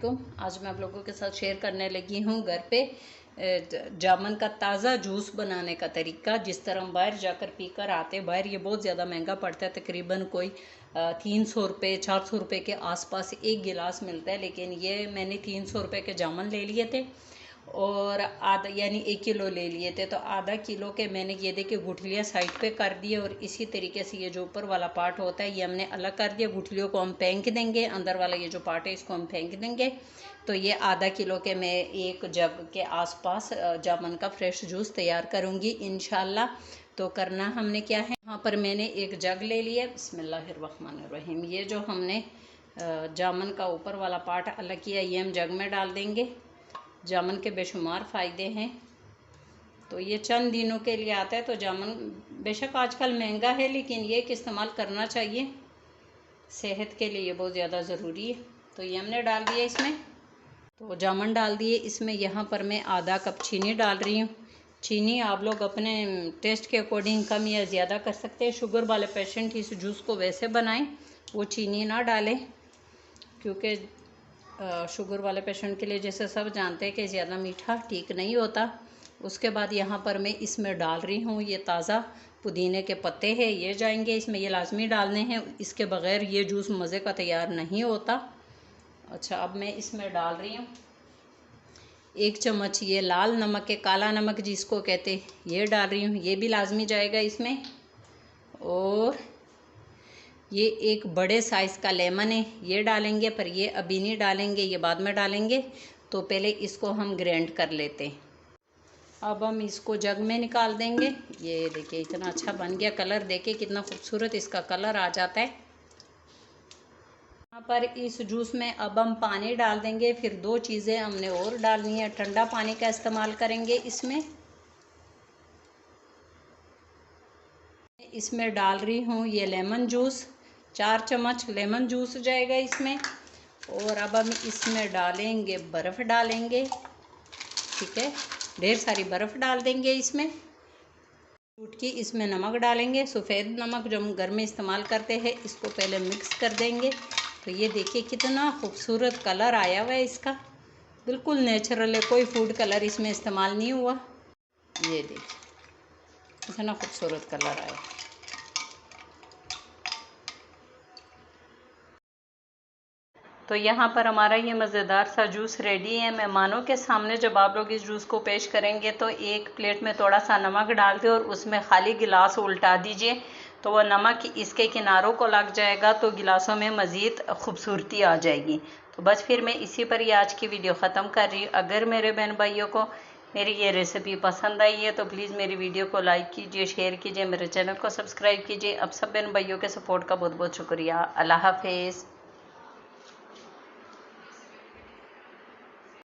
वालेकुम। आज मैं आप लोगों के साथ शेयर करने लगी हूँ घर पे जामुन का ताज़ा जूस बनाने का तरीका। जिस तरह हम बाहर जाकर पीकर आते, बाहर ये बहुत ज़्यादा महंगा पड़ता है, तकरीबन कोई 300 रुपये 400 रुपये के आसपास एक गिलास मिलता है। लेकिन ये मैंने 300 रुपये के जामुन ले लिए थे और आधा यानी 1 किलो ले लिए थे, तो आधा किलो के मैंने ये देखिए गुठलियाँ साइड पे कर दिए और इसी तरीके से ये जो ऊपर वाला पार्ट होता है ये हमने अलग कर दिया। गुठलियों को हम फेंक देंगे, अंदर वाला ये जो पार्ट है इसको हम फेंक देंगे। तो ये आधा किलो के मैं एक जग के आसपास जामुन का फ्रेश जूस तैयार करूँगी इंशाल्लाह। तो करना हमने क्या है, यहाँ पर मैंने एक जग ले लिया। बिस्मिल्लाहिर्रहमानिर्रहीम। ये जो हमने जामुन का ऊपर वाला पार्ट अलग किया ये हम जग में डाल देंगे। जामुन के बेशुमार फ़ायदे हैं, तो ये चंद दिनों के लिए आता है। तो जामुन बेशक आजकल महंगा है, लेकिन ये कि इस्तेमाल करना चाहिए, सेहत के लिए ये बहुत ज़्यादा ज़रूरी है। तो ये हमने डाल दिया इसमें। तो जामुन डाल दिए इसमें। यहाँ पर मैं आधा कप चीनी डाल रही हूँ। चीनी आप लोग अपने टेस्ट के अकॉर्डिंग कम या ज़्यादा कर सकते हैं। शुगर वाले पेशेंट इस जूस को वैसे बनाएं, वो चीनी ना डालें, क्योंकि शुगर वाले पेशेंट के लिए जैसे सब जानते हैं कि ज़्यादा मीठा ठीक नहीं होता। उसके बाद यहाँ पर मैं इसमें डाल रही हूँ ये ताज़ा पुदीने के पत्ते हैं, ये जाएंगे इसमें, ये लाजमी डालने हैं, इसके बग़ैर ये जूस मज़े का तैयार नहीं होता। अच्छा, अब मैं इसमें डाल रही हूँ 1 चम्मच ये लाल नमक है, काला नमक जिसको कहते, ये डाल रही हूँ, ये भी लाजमी जाएगा इसमें। और ये एक बड़े साइज़ का लेमन है, ये डालेंगे, पर ये अभी नहीं डालेंगे, ये बाद में डालेंगे। तो पहले इसको हम ग्राइंड कर लेते हैं। अब हम इसको जग में निकाल देंगे। ये देखिए इतना अच्छा बन गया, कलर देखिए कितना खूबसूरत इसका कलर आ जाता है। यहाँ पर इस जूस में अब हम पानी डाल देंगे। फिर 2 चीज़ें हमने और डालनी है, ठंडा पानी का इस्तेमाल करेंगे इसमें। इसमें डाल रही हूँ ये लेमन जूस, 4 चम्मच लेमन जूस जाएगा इसमें। और अब हम इसमें डालेंगे बर्फ़, डालेंगे, ठीक है, ढेर सारी बर्फ़ डाल देंगे इसमें। चुटकी इसमें नमक डालेंगे, सफ़ेद नमक जो हम घर में इस्तेमाल करते हैं, इसको पहले मिक्स कर देंगे। तो ये देखिए कितना खूबसूरत कलर आया हुआ है इसका, बिल्कुल नेचुरल है, कोई फूड कलर इसमें इस्तेमाल नहीं हुआ। ये देखिए कितना खूबसूरत कलर आया। तो यहाँ पर हमारा ये मज़ेदार सा जूस रेडी है। मेहमानों के सामने जब आप लोग इस जूस को पेश करेंगे तो एक प्लेट में थोड़ा सा नमक डाल दें और उसमें खाली गिलास उल्टा दीजिए, तो वह नमक इसके किनारों को लग जाएगा, तो गिलासों में मज़ीद खूबसूरती आ जाएगी। तो बस फिर मैं इसी पर ही आज की वीडियो ख़त्म कर रही हूँ। अगर मेरे बहन भाइयों को मेरी ये रेसिपी पसंद आई है तो प्लीज़ मेरी वीडियो को लाइक कीजिए, शेयर कीजिए, मेरे चैनल को सब्सक्राइब कीजिए। अब सब बहन भाइयों के सपोर्ट का बहुत बहुत शुक्रिया। अल्लाह हाफिज़।